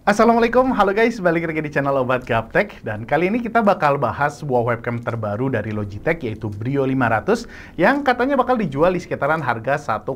Assalamualaikum, halo guys, balik lagi di channel Obat Gaptek. Dan kali ini kita bakal bahas sebuah webcam terbaru dari Logitech, yaitu Brio 500 yang katanya bakal dijual di sekitaran harga 1,5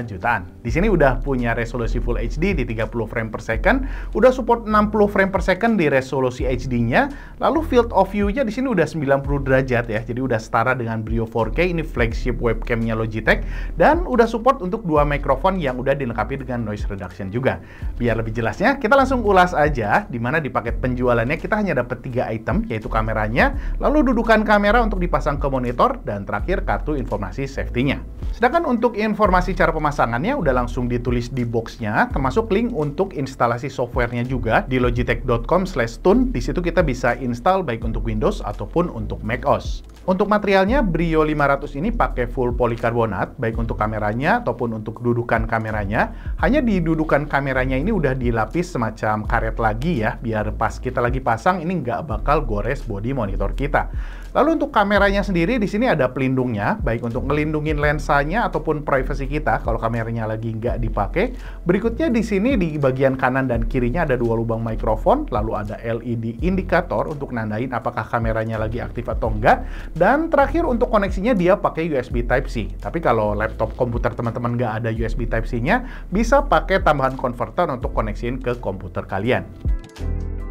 jutaan. Di sini udah punya resolusi Full HD di 30 frame per second, udah support 60 frame per second di resolusi HD-nya, lalu field of view-nya di sini udah 90 derajat ya, jadi udah setara dengan Brio 4K, ini flagship webcamnya Logitech, dan udah support untuk dua mikrofon yang udah dilengkapi dengan noise reduction juga. Biar lebih jelasnya, kita langsung ulas aja, dimana di paket penjualannya kita hanya dapat 3 item, yaitu kameranya, lalu dudukan kamera untuk dipasang ke monitor, dan terakhir kartu informasi safety-nya. Sedangkan untuk informasi cara pemasangannya udah langsung ditulis di box-nya, termasuk link untuk instalasi software-nya juga di logitech.com/tune. Di situ kita bisa install baik untuk Windows ataupun untuk macOS. Untuk materialnya, Brio 500 ini pakai full polikarbonat, baik untuk kameranya ataupun untuk dudukan kameranya. Hanya di dudukan kameranya ini udah dilapis semacam karet lagi ya, biar pas kita lagi pasang ini nggak bakal gores bodi monitor kita. Lalu untuk kameranya sendiri di sini ada pelindungnya, baik untuk ngelindungin lensanya ataupun privacy kita kalau kameranya lagi nggak dipakai. Berikutnya di sini di bagian kanan dan kirinya ada dua lubang mikrofon, lalu ada LED indikator untuk nandain apakah kameranya lagi aktif atau enggak. Dan terakhir untuk koneksinya dia pakai USB Type-C. Tapi kalau laptop komputer teman-teman nggak ada USB Type-C-nya, bisa pakai tambahan converter untuk koneksiin ke komputer kalian.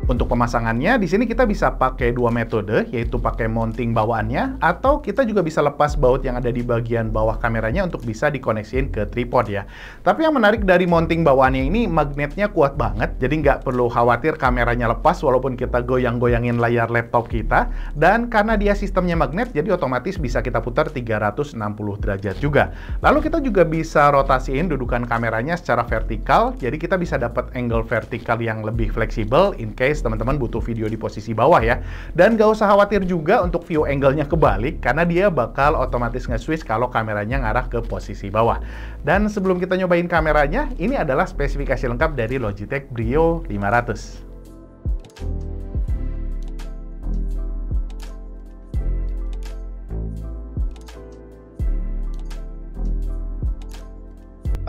Untuk pemasangannya, di sini kita bisa pakai dua metode, yaitu pakai mounting bawaannya, atau kita juga bisa lepas baut yang ada di bagian bawah kameranya untuk bisa dikoneksiin ke tripod ya. Tapi yang menarik dari mounting bawaannya ini, magnetnya kuat banget, jadi nggak perlu khawatir kameranya lepas walaupun kita goyang-goyangin layar laptop kita. Dan karena dia sistemnya magnet, jadi otomatis bisa kita putar 360 derajat juga. Lalu kita juga bisa rotasiin dudukan kameranya secara vertikal, jadi kita bisa dapat angle vertikal yang lebih fleksibel in case teman-teman butuh video di posisi bawah ya. Dan gak usah khawatir juga untuk view angle-nya kebalik, karena dia bakal otomatis nge-switch kalau kameranya ngarah ke posisi bawah. Dan sebelum kita nyobain kameranya, ini adalah spesifikasi lengkap dari Logitech Brio 500.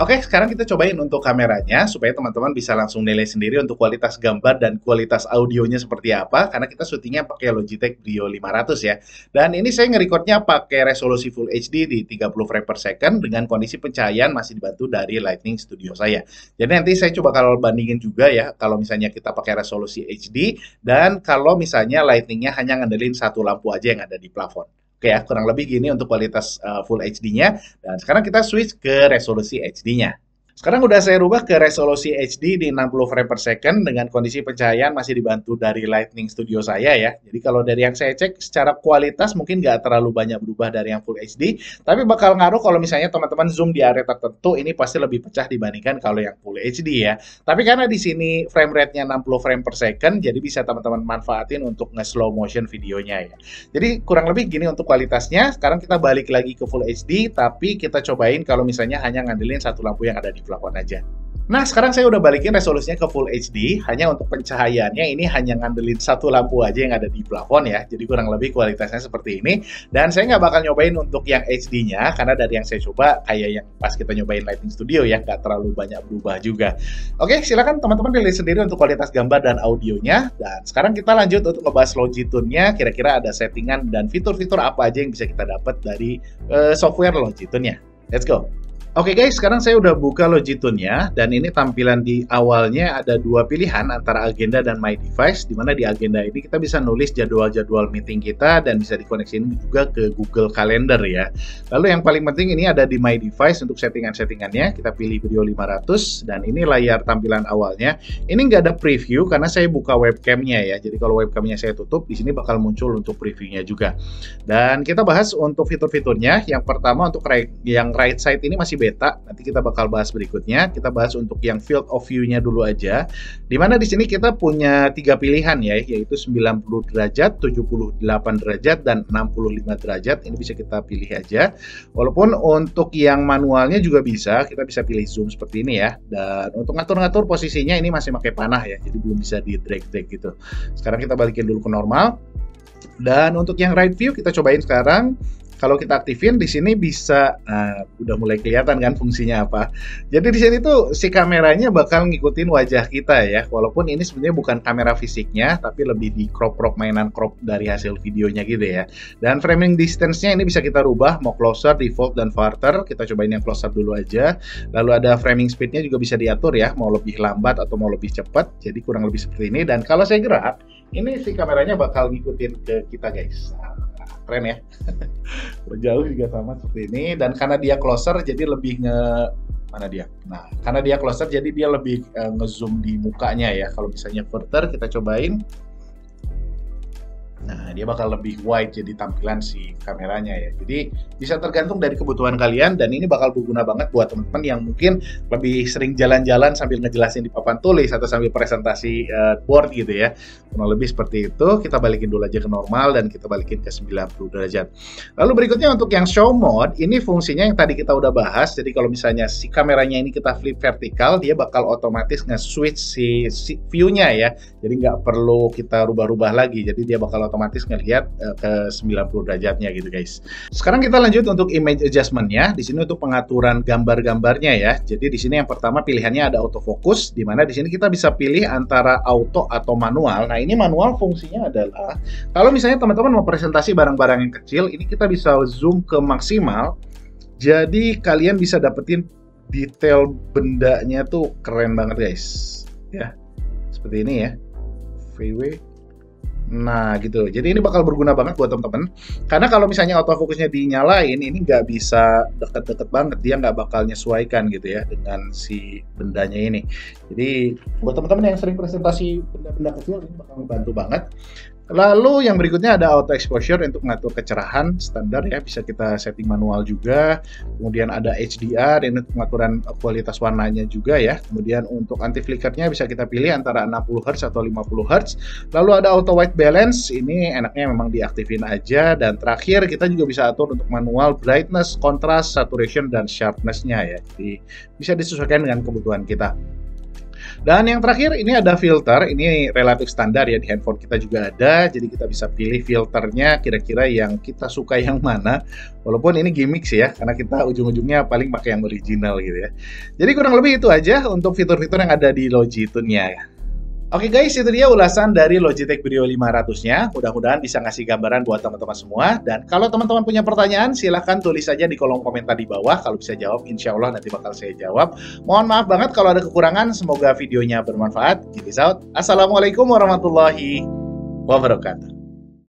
Oke, sekarang kita cobain untuk kameranya supaya teman-teman bisa langsung nilai sendiri untuk kualitas gambar dan kualitas audionya seperti apa, karena kita syutingnya pakai Logitech Brio 500 ya. Dan ini saya nge-recordnya pakai resolusi Full HD di 30 frame per second dengan kondisi pencahayaan masih dibantu dari Lighting Studio saya. Jadi nanti saya coba kalau bandingin juga ya, kalau misalnya kita pakai resolusi HD dan kalau misalnya lightingnya hanya ngandelin satu lampu aja yang ada di plafon. Oke ya, kurang lebih gini untuk kualitas Full HD-nya. Dan sekarang kita switch ke resolusi HD-nya. Sekarang udah saya rubah ke resolusi HD di 60 frame per second dengan kondisi pencahayaan masih dibantu dari Lighting Studio saya ya. Jadi kalau dari yang saya cek secara kualitas mungkin nggak terlalu banyak berubah dari yang Full HD, tapi bakal ngaruh kalau misalnya teman-teman zoom di area tertentu, ini pasti lebih pecah dibandingkan kalau yang Full HD ya. Tapi karena di sini frame rate-nya 60 frame per second, jadi bisa teman-teman manfaatin untuk nge-slow motion videonya ya. Jadi kurang lebih gini untuk kualitasnya. Sekarang kita balik lagi ke Full HD, tapi kita cobain kalau misalnya hanya ngandelin satu lampu yang ada di plafon aja. Nah, sekarang saya udah balikin resolusinya ke Full HD, hanya untuk pencahayaannya ini hanya ngandelin satu lampu aja yang ada di plafon ya, jadi kurang lebih kualitasnya seperti ini. Dan saya nggak bakal nyobain untuk yang HD-nya, karena dari yang saya coba kayak yang pas kita nyobain Lighting Studio ya, nggak terlalu banyak berubah juga. Oke, silakan teman-teman pilih sendiri untuk kualitas gambar dan audionya. Dan sekarang kita lanjut untuk ngebahas Logitune-nya, kira-kira ada settingan dan fitur-fitur apa aja yang bisa kita dapat dari software Logitune-nya. Let's go! Oke guys, sekarang saya udah buka Logitune-nya, dan ini tampilan di awalnya ada dua pilihan antara agenda dan my device, dimana di agenda ini kita bisa nulis jadwal-jadwal meeting kita dan bisa dikoneksiin juga ke Google Calendar ya. Lalu yang paling penting ini ada di my device untuk settingan-settingannya, kita pilih Brio 500 dan ini layar tampilan awalnya. Ini nggak ada preview karena saya buka webcamnya ya, jadi kalau webcamnya saya tutup, di sini bakal muncul untuk previewnya juga. Dan kita bahas untuk fitur-fiturnya. Yang pertama untuk yang right side ini masih beta, nanti kita bakal bahas berikutnya. Kita bahas untuk yang field of view-nya dulu aja. Dimana di sini kita punya 3 pilihan ya, yaitu 90 derajat, 78 derajat, dan 65 derajat. Ini bisa kita pilih aja. Walaupun untuk yang manualnya juga bisa, kita bisa pilih zoom seperti ini ya. Dan untuk ngatur-ngatur posisinya ini masih pakai panah ya, jadi belum bisa di drag-drag gitu. Sekarang kita balikin dulu ke normal. Dan untuk yang right view kita cobain sekarang. Kalau kita aktifin di sini bisa, udah mulai kelihatan kan fungsinya apa. Jadi di sini tuh si kameranya bakal ngikutin wajah kita ya. Walaupun ini sebenarnya bukan kamera fisiknya, tapi lebih di crop mainan crop dari hasil videonya gitu ya. Dan framing distance-nya ini bisa kita rubah mau closer, default, dan farther. Kita cobain yang closer dulu aja. Lalu ada framing speed-nya juga bisa diatur ya, mau lebih lambat atau mau lebih cepat. Jadi kurang lebih seperti ini. Dan kalau saya gerak, ini si kameranya bakal ngikutin ke kita guys. Keren ya. Jauh juga sama seperti ini, dan karena dia closer jadi lebih mana dia. Nah, karena dia closer jadi dia lebih ngezoom di mukanya ya. Kalau misalnya further kita cobain, nah dia bakal lebih wide jadi tampilan si kameranya ya. Jadi bisa tergantung dari kebutuhan kalian, dan ini bakal berguna banget buat teman-teman yang mungkin lebih sering jalan-jalan sambil ngejelasin di papan tulis atau sambil presentasi board gitu ya. Kurang lebih seperti itu. Kita balikin dulu aja ke normal dan kita balikin ke 90 derajat. Lalu berikutnya untuk yang show mode, ini fungsinya yang tadi kita udah bahas. Jadi kalau misalnya si kameranya ini kita flip vertikal, dia bakal otomatis nge-switch si view-nya ya. Jadi nggak perlu kita rubah-rubah lagi. Jadi dia bakal otomatis ngelihat ke 90 derajatnya gitu guys. Sekarang kita lanjut untuk image adjustment-nya. Di sini untuk pengaturan gambar-gambarnya ya. Jadi di sini yang pertama pilihannya ada autofocus, di mana di sini kita bisa pilih antara auto atau manual. Nah, ini manual fungsinya adalah kalau misalnya teman-teman mau presentasi barang-barang yang kecil, ini kita bisa zoom ke maksimal. Jadi kalian bisa dapetin detail bendanya tuh keren banget guys. Ya. Seperti ini ya. VW. Nah gitu, jadi ini bakal berguna banget buat teman-teman. Karena kalau misalnya autofocusnya dinyalain, ini nggak bisa deket-deket banget, dia nggak bakal nyesuaikan gitu ya dengan si bendanya ini. Jadi buat teman-teman yang sering presentasi benda-benda kecil, ini bakal membantu banget. Lalu yang berikutnya ada auto exposure untuk mengatur kecerahan standar ya, bisa kita setting manual juga. Kemudian ada HDR, ini untuk pengaturan kualitas warnanya juga ya. Kemudian untuk anti flickernya bisa kita pilih antara 60 Hz atau 50 Hz. Lalu ada auto white balance, ini enaknya memang diaktifin aja. Dan terakhir kita juga bisa atur untuk manual brightness, contrast, saturation, dan sharpness-nya ya. Jadi bisa disesuaikan dengan kebutuhan kita. Dan yang terakhir ini ada filter, ini relatif standar ya, di handphone kita juga ada, jadi kita bisa pilih filternya kira-kira yang kita suka yang mana. Walaupun ini gimmick sih ya, karena kita ujung-ujungnya paling pakai yang original gitu ya. Jadi kurang lebih itu aja untuk fitur-fitur yang ada di Logitune-nya ya. Oke guys, itu dia ulasan dari Logitech Brio 500-nya. Mudah-mudahan bisa ngasih gambaran buat teman-teman semua. Dan kalau teman-teman punya pertanyaan, silahkan tulis saja di kolom komentar di bawah. Kalau bisa jawab, insya Allah nanti bakal saya jawab. Mohon maaf banget kalau ada kekurangan. Semoga videonya bermanfaat. Peace out. Assalamualaikum warahmatullahi wabarakatuh.